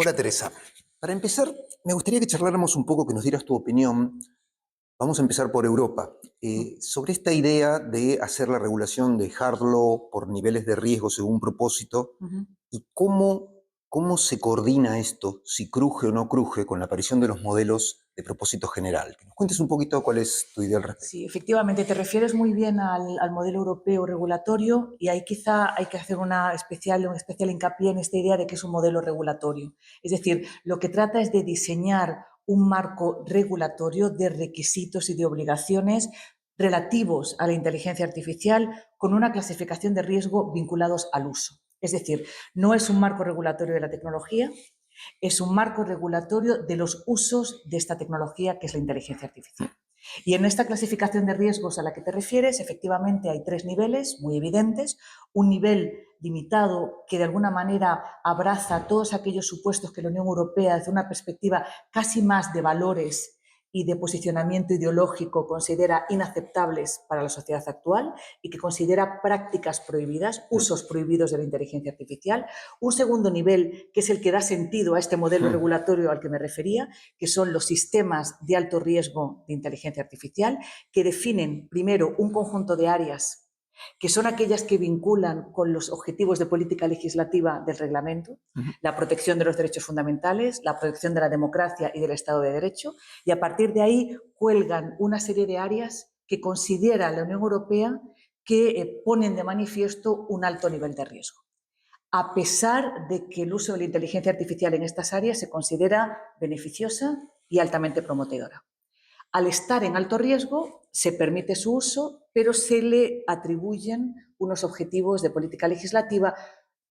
Hola Teresa, para empezar me gustaría que charláramos un poco, que nos dieras tu opinión. Vamos a empezar por Europa, sobre esta idea de hacer la regulación de hard law por niveles de riesgo según propósito Ujú. y cómo se coordina esto, si cruje o no cruje, con la aparición de los modelos de propósito general. Que nos cuentes un poquito cuál es tu idea al respecto. Sí, efectivamente, te refieres muy bien al modelo europeo regulatorio y ahí quizá hay que hacer un especial hincapié en esta idea de que es un modelo regulatorio. Es decir, lo que trata es de diseñar un marco regulatorio de requisitos y de obligaciones relativos a la inteligencia artificial con una clasificación de riesgo vinculados al uso. Es decir, no es un marco regulatorio de la tecnología, es un marco regulatorio de los usos de esta tecnología que es la inteligencia artificial. Y en esta clasificación de riesgos a la que te refieres, efectivamente hay tres niveles muy evidentes. Un nivel limitado que de alguna manera abraza todos aquellos supuestos que la Unión Europea, desde una perspectiva casi más de valores y de posicionamiento ideológico, considera inaceptables para la sociedad actual y que considera prácticas prohibidas, usos prohibidos de la inteligencia artificial. Un segundo nivel, que es el que da sentido a este modelo regulatorio al que me refería, que son los sistemas de alto riesgo de inteligencia artificial, que definen primero un conjunto de áreas que son aquellas que vinculan con los objetivos de política legislativa del reglamento, la protección de los derechos fundamentales, la protección de la democracia y del Estado de Derecho, y a partir de ahí cuelgan una serie de áreas que considera la Unión Europea que ponen de manifiesto un alto nivel de riesgo, a pesar de que el uso de la inteligencia artificial en estas áreas se considera beneficiosa y altamente prometedora. Al estar en alto riesgo, se permite su uso, pero se le atribuyen unos objetivos de política legislativa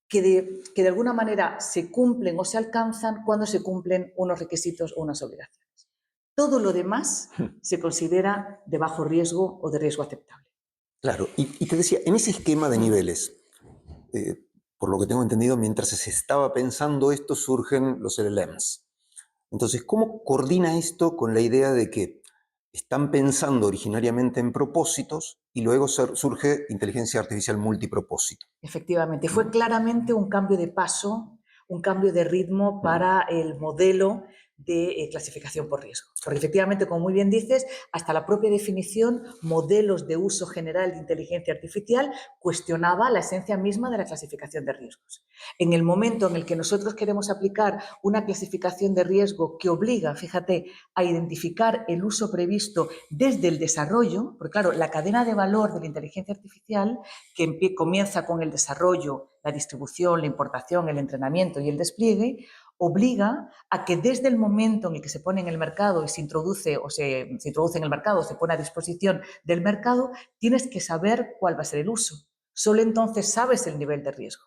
que de alguna manera se cumplen o se alcanzan cuando se cumplen unos requisitos o unas obligaciones. Todo lo demás se considera de bajo riesgo o de riesgo aceptable. Claro, y te decía, en ese esquema de niveles, por lo que tengo entendido, mientras se estaba pensando esto, surgen los LLMs. Entonces, ¿cómo coordina esto con la idea de que están pensando originariamente en propósitos y luego surge inteligencia artificial multipropósito? Efectivamente, fue claramente un cambio de paso, un cambio de ritmo para el modelo de clasificación por riesgo. Porque efectivamente, como muy bien dices, hasta la propia definición, modelos de uso general de inteligencia artificial, cuestionaba la esencia misma de la clasificación de riesgos. En el momento en el que nosotros queremos aplicar una clasificación de riesgo que obliga, fíjate, a identificar el uso previsto desde el desarrollo, porque claro, la cadena de valor de la inteligencia artificial, que comienza con el desarrollo, la distribución, la importación, el entrenamiento y el despliegue, obliga a que desde el momento en el que se pone en el mercado y se introduce en el mercado o se pone a disposición del mercado, tienes que saber cuál va a ser el uso. Solo entonces sabes el nivel de riesgo.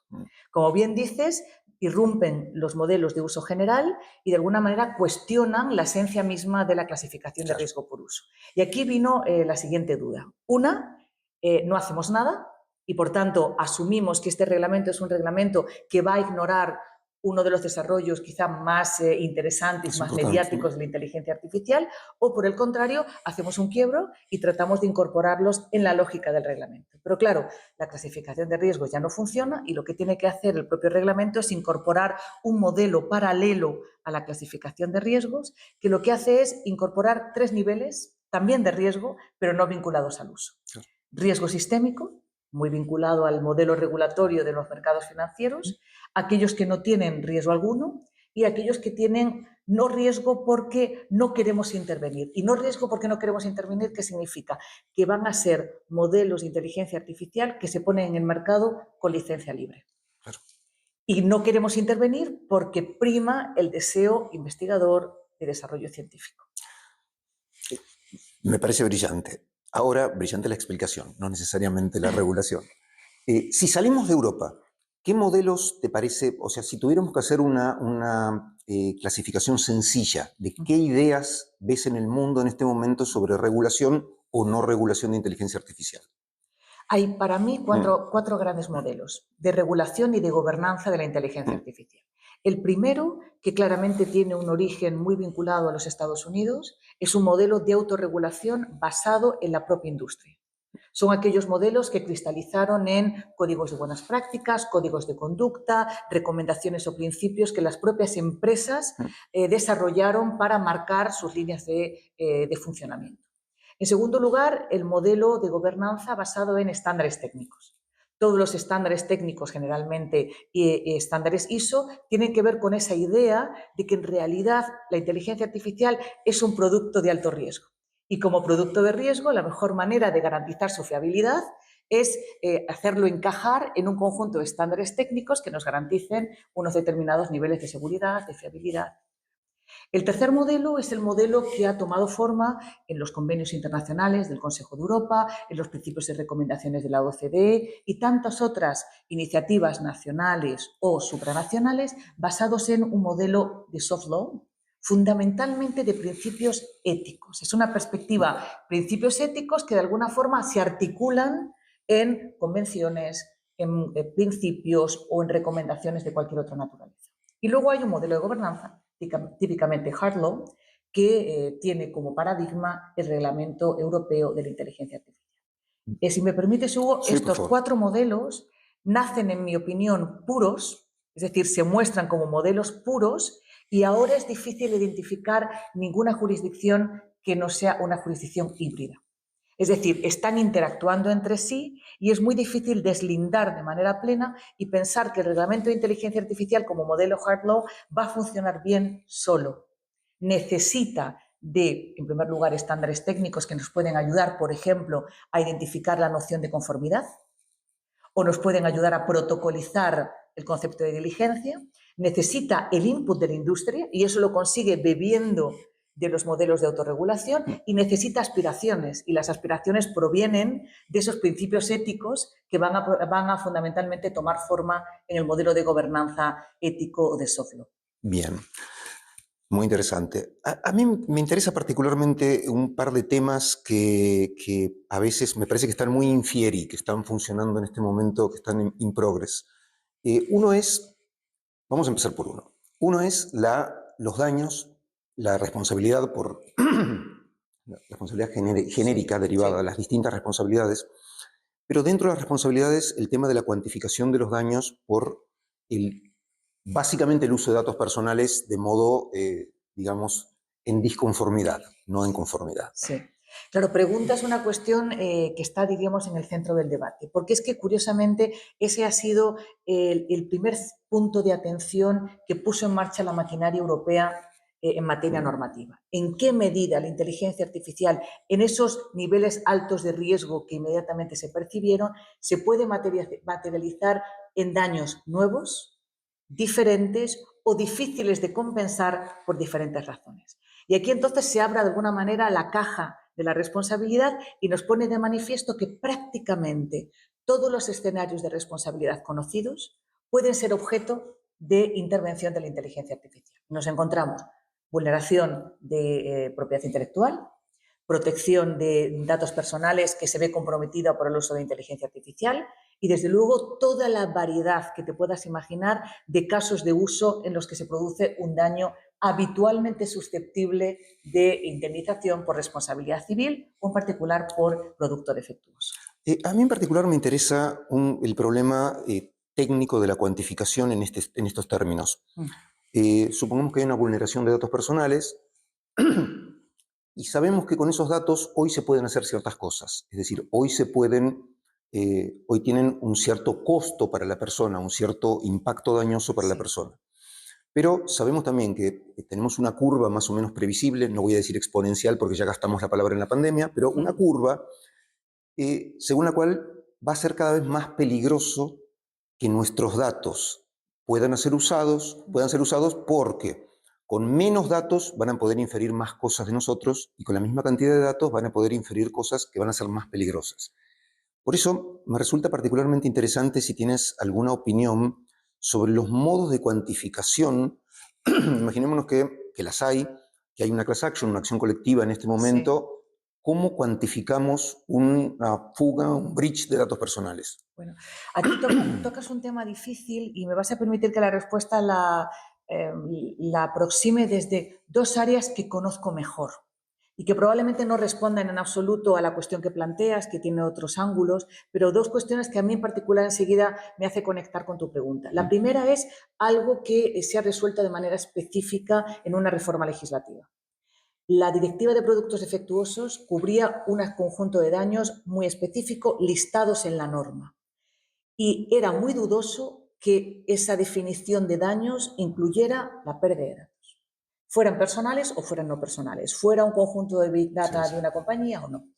Como bien dices, irrumpen los modelos de uso general y de alguna manera cuestionan la esencia misma de la clasificación de riesgo por uso. Y aquí vino la siguiente duda. Una, no hacemos nada y, por tanto, asumimos que este reglamento es un reglamento que va a ignorar uno de los desarrollos quizá más interesantes, más mediáticos de la inteligencia artificial, o por el contrario, hacemos un quiebro y tratamos de incorporarlos en la lógica del reglamento. Pero claro, la clasificación de riesgos ya no funciona y lo que tiene que hacer el propio reglamento es incorporar un modelo paralelo a la clasificación de riesgos, que lo que hace es incorporar tres niveles también de riesgo, pero no vinculados al uso. Riesgo sistémico, muy vinculado al modelo regulatorio de los mercados financieros, aquellos que no tienen riesgo alguno y aquellos que tienen no riesgo porque no queremos intervenir. Y no riesgo porque no queremos intervenir, ¿qué significa? Que van a ser modelos de inteligencia artificial que se ponen en el mercado con licencia libre. Claro. Y no queremos intervenir porque prima el deseo investigador de desarrollo científico. Me parece brillante. Ahora, brillante la explicación, no necesariamente la regulación. Si salimos de Europa, ¿qué modelos te parece? O sea, si tuviéramos que hacer una clasificación sencilla de qué ideas ves en el mundo en este momento sobre regulación o no regulación de inteligencia artificial. Hay para mí cuatro grandes modelos de regulación y de gobernanza de la inteligencia artificial. El primero, que claramente tiene un origen muy vinculado a los Estados Unidos, es un modelo de autorregulación basado en la propia industria. Son aquellos modelos que cristalizaron en códigos de buenas prácticas, códigos de conducta, recomendaciones o principios que las propias empresas desarrollaron para marcar sus líneas de funcionamiento. En segundo lugar, el modelo de gobernanza basado en estándares técnicos. Todos los estándares técnicos, generalmente estándares ISO, tienen que ver con esa idea de que en realidad la inteligencia artificial es un producto de alto riesgo. Y como producto de riesgo, la mejor manera de garantizar su fiabilidad es hacerlo encajar en un conjunto de estándares técnicos que nos garanticen unos determinados niveles de seguridad, de fiabilidad. El tercer modelo es el modelo que ha tomado forma en los convenios internacionales del Consejo de Europa, en los principios y recomendaciones de la OCDE y tantas otras iniciativas nacionales o supranacionales basados en un modelo de soft law, fundamentalmente de principios éticos. Es una perspectiva, principios éticos que de alguna forma se articulan en convenciones, en principios o en recomendaciones de cualquier otra naturaleza. Y luego hay un modelo de gobernanza típicamente hard law, que tiene como paradigma el Reglamento Europeo de la Inteligencia Artificial. Si me permites, Hugo, Sí, estos 4 modelos nacen, en mi opinión, puros, es decir, se muestran como modelos puros y ahora es difícil identificar ninguna jurisdicción que no sea una jurisdicción híbrida. Es decir, están interactuando entre sí y es muy difícil deslindar de manera plena y pensar que el reglamento de inteligencia artificial como modelo hard law va a funcionar bien solo. Necesita de, en primer lugar, estándares técnicos que nos pueden ayudar, por ejemplo, a identificar la noción de conformidad o nos pueden ayudar a protocolizar el concepto de diligencia. Necesita el input de la industria y eso lo consigue bebiendo de los modelos de autorregulación y necesita aspiraciones y las aspiraciones provienen de esos principios éticos que van a fundamentalmente tomar forma en el modelo de gobernanza ético o de soft law. Bien, muy interesante. A mí me interesa particularmente un par de temas que a veces me parece que están muy in fieri, que están funcionando en este momento, que están in progress. Uno es, vamos a empezar por uno. Uno es los daños, la responsabilidad por la responsabilidad genérica derivada de las distintas responsabilidades, pero dentro de las responsabilidades el tema de la cuantificación de los daños por básicamente el uso de datos personales de modo, digamos, en disconformidad, no en conformidad. Sí. Claro, pregunta es una cuestión que está, diríamos, en el centro del debate, porque es que, curiosamente, ese ha sido el primer punto de atención que puso en marcha la maquinaria europea en materia normativa. ¿En qué medida la inteligencia artificial, en esos niveles altos de riesgo que inmediatamente se percibieron, se puede materializar en daños nuevos, diferentes o difíciles de compensar por diferentes razones? Y aquí entonces se abre de alguna manera la caja de la responsabilidad y nos pone de manifiesto que prácticamente todos los escenarios de responsabilidad conocidos pueden ser objeto de intervención de la inteligencia artificial. Nos encontramos vulneración de propiedad intelectual, protección de datos personales que se ve comprometida por el uso de inteligencia artificial y, desde luego, toda la variedad que te puedas imaginar de casos de uso en los que se produce un daño habitualmente susceptible de indemnización por responsabilidad civil o, en particular, por producto defectuoso. A mí en particular me interesa el problema técnico de la cuantificación en estos términos. Supongamos que hay una vulneración de datos personales y sabemos que con esos datos hoy se pueden hacer ciertas cosas. Es decir, hoy tienen un cierto costo para la persona, un cierto impacto dañoso para la persona. Pero sabemos también que tenemos una curva más o menos previsible, no voy a decir exponencial porque ya gastamos la palabra en la pandemia, pero una curva según la cual va a ser cada vez más peligroso que nuestros datos puedan ser usados porque con menos datos van a poder inferir más cosas de nosotros y con la misma cantidad de datos van a poder inferir cosas que van a ser más peligrosas. Por eso me resulta particularmente interesante si tienes alguna opinión sobre los modos de cuantificación. Imaginémonos que las hay, que hay una class action, una acción colectiva en este momento. Sí. ¿Cómo cuantificamos una fuga, un breach de datos personales? Bueno, aquí tocas un tema difícil y me vas a permitir que la respuesta la aproxime desde 2 áreas que conozco mejor, y que probablemente no respondan en absoluto a la cuestión que planteas, que tiene otros ángulos, pero dos cuestiones que a mí en particular enseguida me hace conectar con tu pregunta. La primera es algo que se ha resuelto de manera específica en una reforma legislativa. La Directiva de Productos Defectuosos cubría un conjunto de daños muy específico listados en la norma y era muy dudoso que esa definición de daños incluyera la pérdida de datos, fueran personales o fueran no personales, fuera un conjunto de Big Data de una compañía o no.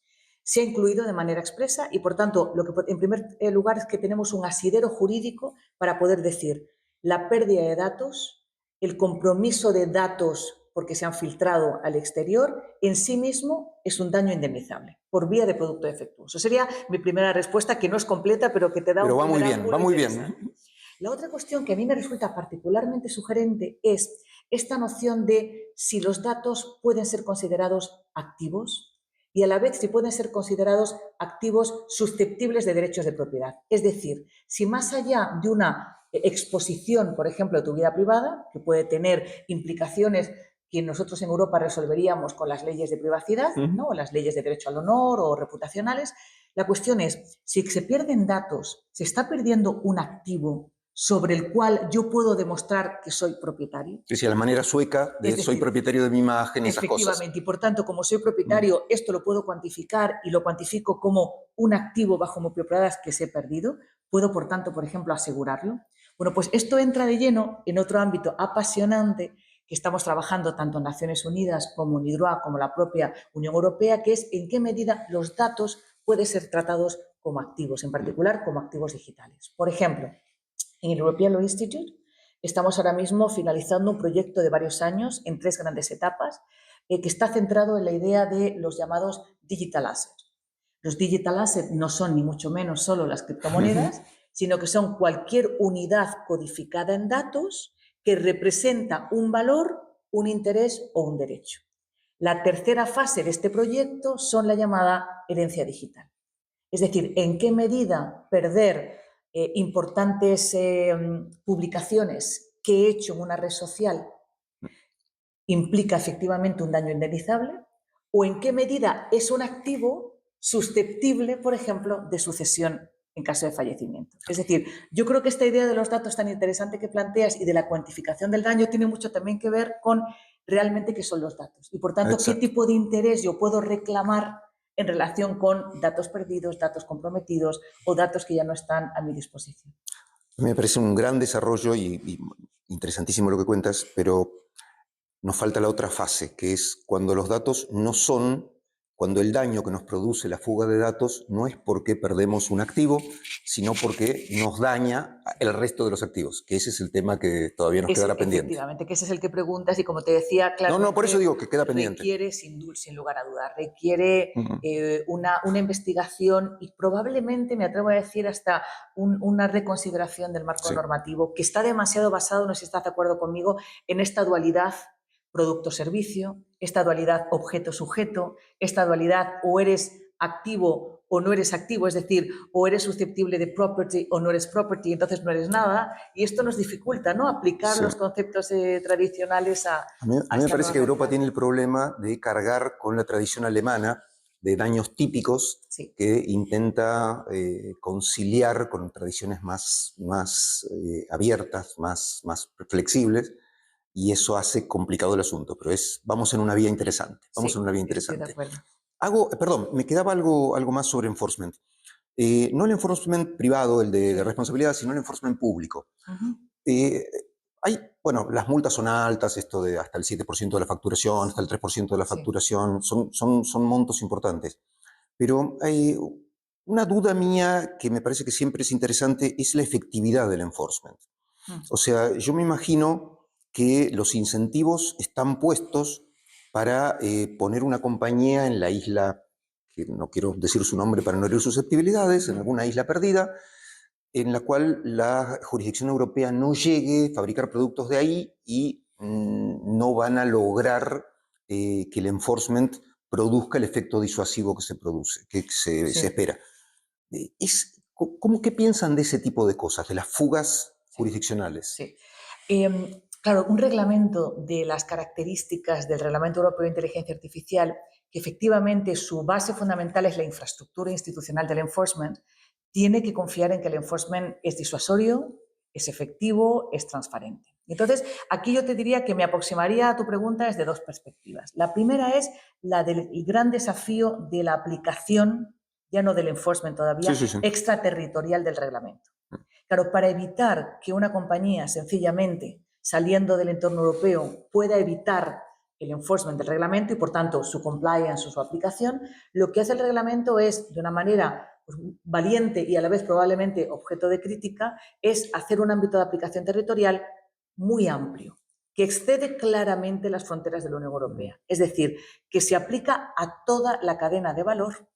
Se ha incluido de manera expresa y, por tanto, lo que en primer lugar es que tenemos un asidero jurídico para poder decir la pérdida de datos, el compromiso de datos porque se han filtrado al exterior, en sí mismo es un daño indemnizable por vía de producto defectuoso. Sería mi primera respuesta, que no es completa, pero que te da un primer ángulo va muy interesante. bien. La otra cuestión que a mí me resulta particularmente sugerente es esta noción de si los datos pueden ser considerados activos y a la vez si pueden ser considerados activos susceptibles de derechos de propiedad. Es decir, si más allá de una exposición, por ejemplo, de tu vida privada, que puede tener implicaciones que nosotros en Europa resolveríamos con las leyes de privacidad, ¿no? O las leyes de derecho al honor o reputacionales. La cuestión es, si se pierden datos, ¿se está perdiendo un activo sobre el cual yo puedo demostrar que soy propietario? Es decir, la manera sueca de Es decir, soy propietario de mi imagen y esas cosas. Efectivamente, y por tanto, como soy propietario, esto lo puedo cuantificar y lo cuantifico como un activo bajo mi propiedad que se he perdido. Puedo, por tanto, por ejemplo, asegurarlo. Bueno, pues esto entra de lleno en otro ámbito apasionante que estamos trabajando tanto en Naciones Unidas como en HIDROA, como la propia Unión Europea, que es en qué medida los datos pueden ser tratados como activos, en particular como activos digitales. Por ejemplo, en el European Law Institute estamos ahora mismo finalizando un proyecto de varios años en 3 grandes etapas que está centrado en la idea de los llamados digital assets. Los digital assets no son ni mucho menos solo las criptomonedas, sino que son cualquier unidad codificada en datos que representa un valor, un interés o un derecho. La tercera fase de este proyecto son la llamada herencia digital. Es decir, en qué medida perder importantes publicaciones que he hecho en una red social implica efectivamente un daño indemnizable, o en qué medida es un activo susceptible, por ejemplo, de sucesión en caso de fallecimiento. Es decir, yo creo que esta idea de los datos tan interesante que planteas y de la cuantificación del daño tiene mucho también que ver con realmente qué son los datos y, por tanto, Exacto. qué tipo de interés yo puedo reclamar en relación con datos perdidos, datos comprometidos o datos que ya no están a mi disposición. Me parece un gran desarrollo y interesantísimo lo que cuentas, pero nos falta la otra fase, que es cuando los datos no son, cuando el daño que nos produce la fuga de datos no es porque perdemos un activo, sino porque nos daña el resto de los activos, que ese es el tema que todavía nos quedará pendiente. Efectivamente, que ese es el que preguntas y, como te decía, claro, No, por eso digo que queda pendiente. Requiere, sin lugar a dudas, requiere una investigación y probablemente, me atrevo a decir, hasta una reconsideración del marco normativo, que está demasiado basado, no sé si estás de acuerdo conmigo, en esta dualidad producto-servicio, esta dualidad objeto-sujeto, esta dualidad o eres activo o no eres activo, es decir, o eres susceptible de property o no eres property, entonces no eres nada, y esto nos dificulta, ¿no?, aplicar los conceptos tradicionales a mí me parece que Europa tiene el problema de cargar con la tradición alemana de daños típicos que intenta conciliar con tradiciones más abiertas, más flexibles, y eso hace complicado el asunto, pero vamos en una vía interesante. Vamos en una vía interesante. Estoy de acuerdo. Perdón, me quedaba algo más sobre enforcement. No el enforcement privado, el de responsabilidad, sino el enforcement público. Bueno, las multas son altas, esto de hasta el 7% de la facturación, hasta el 3% de la facturación, son montos importantes. Pero hay una duda mía que me parece que siempre es interesante, es la efectividad del enforcement. O sea, yo me imagino que los incentivos están puestos para poner una compañía en la isla, que no quiero decir su nombre para no herir susceptibilidades, en alguna isla perdida, en la cual la jurisdicción europea no llegue a fabricar productos de ahí y no van a lograr que el enforcement produzca el efecto disuasivo que se produce, que se espera. ¿Qué piensan de ese tipo de cosas, de las fugas jurisdiccionales? Sí. Claro, un reglamento de las características del Reglamento Europeo de Inteligencia Artificial, que efectivamente su base fundamental es la infraestructura institucional del enforcement, tiene que confiar en que el enforcement es disuasorio, es efectivo, es transparente. Entonces, aquí yo te diría que me aproximaría a tu pregunta desde dos perspectivas. La primera es la del gran desafío de la aplicación, ya no del enforcement todavía, extraterritorial del reglamento. Claro, para evitar que una compañía sencillamente saliendo del entorno europeo pueda evitar el enforcement del reglamento y, por tanto, su compliance o su aplicación, lo que hace el reglamento es, de una manera valiente y a la vez probablemente objeto de crítica, es hacer un ámbito de aplicación territorial muy amplio, que excede claramente las fronteras de la Unión Europea. Es decir, que se aplica a toda la cadena de valor,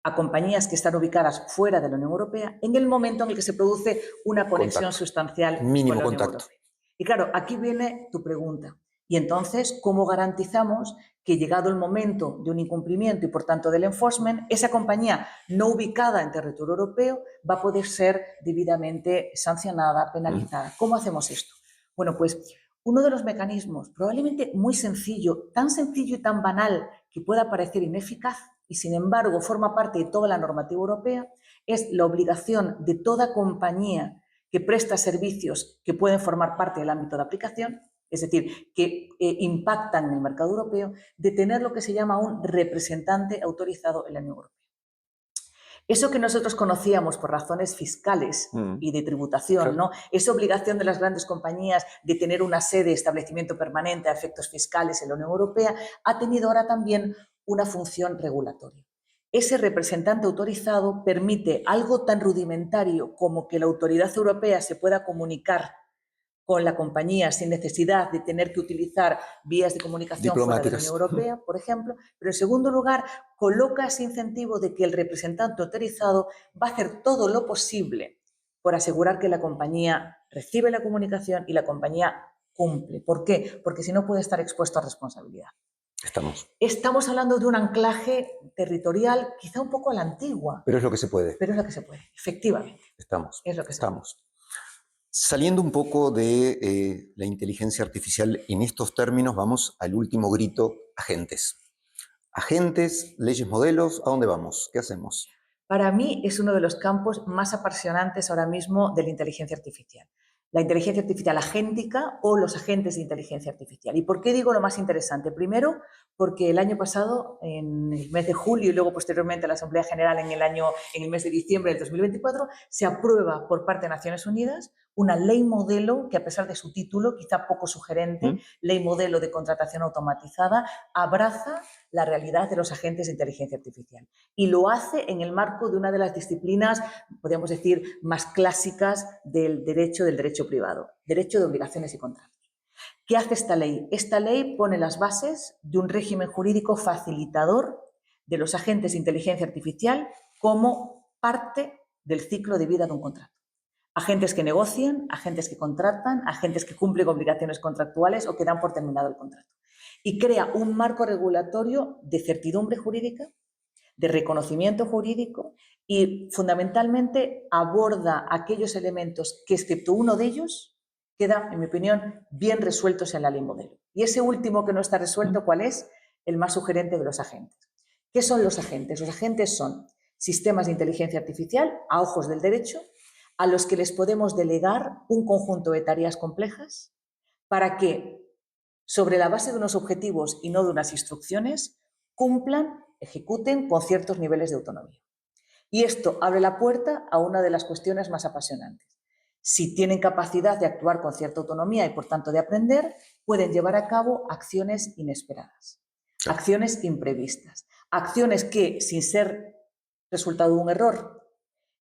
a compañías que están ubicadas fuera de la Unión Europea en el momento en el que se produce una conexión sustancial mínimo con la Unión contacto. Europea. Y claro, aquí viene tu pregunta. Y entonces, ¿cómo garantizamos que llegado el momento de un incumplimiento y por tanto del enforcement, esa compañía no ubicada en territorio europeo va a poder ser debidamente sancionada, penalizada? ¿Cómo hacemos esto? Bueno, pues uno de los mecanismos, probablemente muy sencillo y tan banal que pueda parecer ineficaz, y sin embargo forma parte de toda la normativa europea, es la obligación de toda compañía que presta servicios que pueden formar parte del ámbito de aplicación, es decir, que impactan en el mercado europeo, de tener lo que se llama un representante autorizado en la Unión Europea. Eso que nosotros conocíamos por razones fiscales y de tributación, ¿no? Esa obligación de las grandes compañías de tener una sede, establecimiento permanente a efectos fiscales en la Unión Europea, ha tenido ahora también una función regulatoria. Ese representante autorizado permite algo tan rudimentario como que la autoridad europea se pueda comunicar con la compañía sin necesidad de tener que utilizar vías de comunicación fuera de la Unión Europea, por ejemplo. Pero en segundo lugar, coloca ese incentivo de que el representante autorizado va a hacer todo lo posible por asegurar que la compañía recibe la comunicación y la compañía cumple. ¿Por qué? Porque si no puede estar expuesto a responsabilidad. Estamos hablando de un anclaje territorial quizá un poco a la antigua. Pero es lo que se puede. Pero es lo que se puede, efectivamente. Es lo que estamos. Saliendo un poco de la inteligencia artificial en estos términos, vamos al último grito, agentes. Agentes, leyes, modelos, ¿a dónde vamos? ¿Qué hacemos? Para mí es uno de los campos más apasionantes ahora mismo de la inteligencia artificial. La inteligencia artificial agéntica o los agentes de inteligencia artificial. ¿Y por qué digo lo más interesante? Primero, porque el año pasado, en el mes de julio y luego posteriormente a la Asamblea General en el mes de diciembre del 2024, se aprueba por parte de Naciones Unidas una ley modelo que, a pesar de su título, quizá poco sugerente, ley modelo de contratación automatizada, abraza la realidad de los agentes de inteligencia artificial. Y lo hace en el marco de una de las disciplinas, podríamos decir, más clásicas del derecho privado, derecho de obligaciones y contratos. ¿Qué hace esta ley? Esta ley pone las bases de un régimen jurídico facilitador de los agentes de inteligencia artificial como parte del ciclo de vida de un contrato. Agentes que negocian, agentes que contratan, agentes que cumplen obligaciones contractuales o que dan por terminado el contrato. Y crea un marco regulatorio de certidumbre jurídica, de reconocimiento jurídico y, fundamentalmente, aborda aquellos elementos que, excepto uno de ellos, quedan, en mi opinión, bien resueltos en la ley modelo. Y ese último que no está resuelto, ¿cuál es? El más sugerente de los agentes. ¿Qué son los agentes? Los agentes son sistemas de inteligencia artificial, a ojos del derecho, a los que les podemos delegar un conjunto de tareas complejas para que, sobre la base de unos objetivos y no de unas instrucciones, cumplan, ejecuten con ciertos niveles de autonomía. Y esto abre la puerta a una de las cuestiones más apasionantes. Si tienen capacidad de actuar con cierta autonomía y, por tanto, de aprender, pueden llevar a cabo acciones inesperadas, acciones imprevistas, acciones que, sin ser resultado de un error,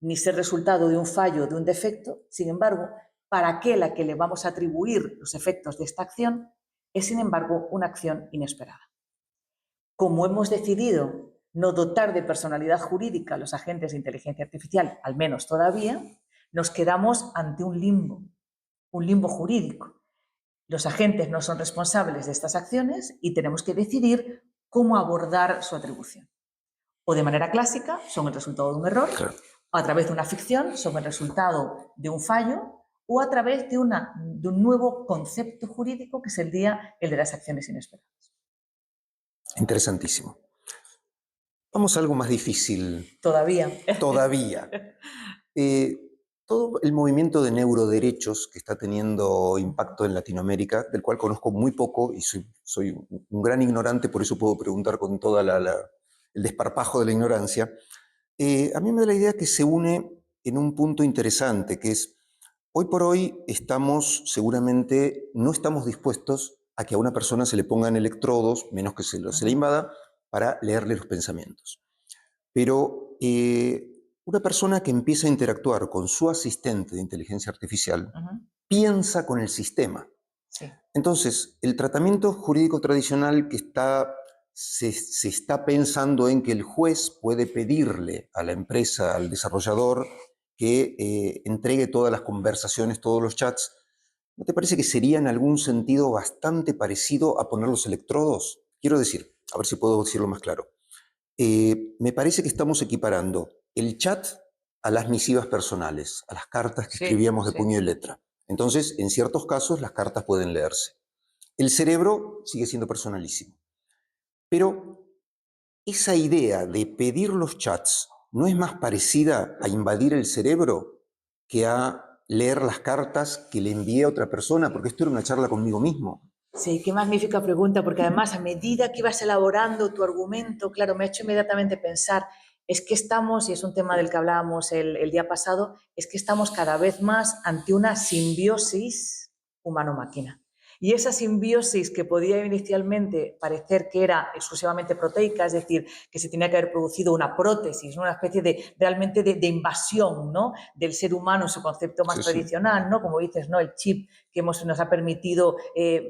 ni ser resultado de un fallo, de un defecto, sin embargo, para aquel a que le vamos a atribuir los efectos de esta acción, es, sin embargo, una acción inesperada. Como hemos decidido no dotar de personalidad jurídica a los agentes de inteligencia artificial, al menos todavía, nos quedamos ante un limbo jurídico. Los agentes no son responsables de estas acciones y tenemos que decidir cómo abordar su atribución. O de manera clásica, son el resultado de un error, o a través de una ficción, son el resultado de un fallo, o a través de un nuevo concepto jurídico que es el de las acciones inesperadas. Interesantísimo. Vamos a algo más difícil. Todavía. Todavía. Todo el movimiento de neuroderechos que está teniendo impacto en Latinoamérica, del cual conozco muy poco y soy un gran ignorante, por eso puedo preguntar con todo el desparpajo de la ignorancia, a mí me da la idea que se une en un punto interesante, que es, hoy por hoy no estamos dispuestos a que a una persona se le pongan electrodos, menos que se le invada, para leerle los pensamientos. Pero una persona que empieza a interactuar con su asistente de inteligencia artificial piensa con el sistema. Sí. Entonces, el tratamiento jurídico tradicional que se está pensando en que el juez puede pedirle a la empresa, al desarrollador, que entregue todas las conversaciones, todos los chats, ¿no te parece que sería en algún sentido bastante parecido a poner los electrodos? Quiero decir, a ver si puedo decirlo más claro. Me parece que estamos equiparando el chat a las misivas personales, a las cartas que escribíamos de puño y letra. Entonces, en ciertos casos, las cartas pueden leerse. El cerebro sigue siendo personalísimo. Pero esa idea de pedir los chats no es más parecida a invadir el cerebro que a leer las cartas que le envié a otra persona, porque esto era una charla conmigo mismo. Sí, qué magnífica pregunta, porque además a medida que ibas elaborando tu argumento, claro, me ha hecho inmediatamente pensar, es que estamos, y es un tema del que hablábamos el día pasado, es que estamos cada vez más ante una simbiosis humano-máquina. Y esa simbiosis que podía inicialmente parecer que era exclusivamente proteica, es decir, que se tenía que haber producido una prótesis, ¿no? Una especie realmente de invasión, ¿no? Del ser humano en su concepto más tradicional, ¿no? Como dices, ¿no? El chip que nos ha permitido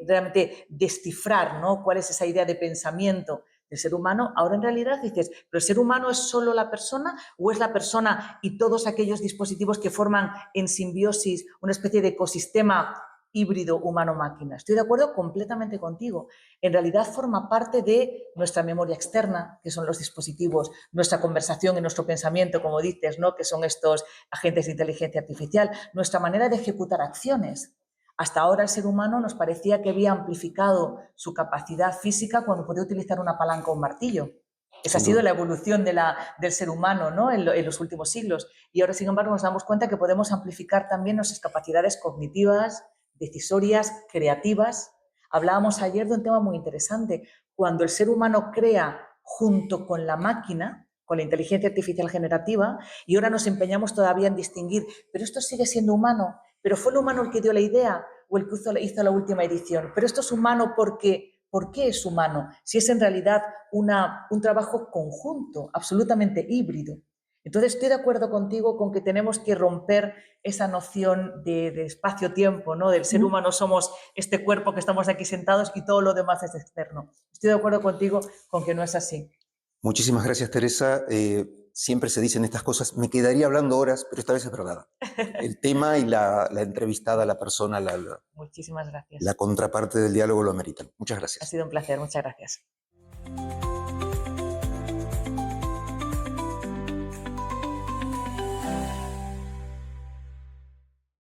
realmente descifrar, ¿no? Cuál es esa idea de pensamiento del ser humano. Ahora en realidad dices, ¿pero el ser humano es solo la persona o es la persona y todos aquellos dispositivos que forman en simbiosis una especie de ecosistema híbrido humano-máquina? Estoy de acuerdo completamente contigo. En realidad forma parte de nuestra memoria externa, que son los dispositivos, nuestra conversación y nuestro pensamiento, como dices, ¿no? Que son estos agentes de inteligencia artificial, nuestra manera de ejecutar acciones. Hasta ahora el ser humano nos parecía que había amplificado su capacidad física cuando podía utilizar una palanca o un martillo. Esa ha sido la evolución del ser humano, ¿no? en los últimos siglos. Y ahora, sin embargo, nos damos cuenta que podemos amplificar también nuestras capacidades cognitivas, decisorias, creativas. Hablábamos ayer de un tema muy interesante. Cuando el ser humano crea junto con la máquina, con la inteligencia artificial generativa, y ahora nos empeñamos todavía en distinguir, pero esto sigue siendo humano, pero fue el humano el que dio la idea o el que hizo la última edición. Pero esto es humano porque, ¿por qué es humano? Si es en realidad un trabajo conjunto, absolutamente híbrido. Entonces, estoy de acuerdo contigo con que tenemos que romper esa noción de espacio-tiempo, ¿no? Del ser humano somos este cuerpo que estamos aquí sentados y todo lo demás es externo. Estoy de acuerdo contigo con que no es así. Muchísimas gracias, Teresa. Siempre se dicen estas cosas. Me quedaría hablando horas, pero esta vez es verdad. El tema y la entrevistada, la persona, Muchísimas gracias. la contraparte del diálogo lo ameritan. Muchas gracias. Ha sido un placer. Muchas gracias.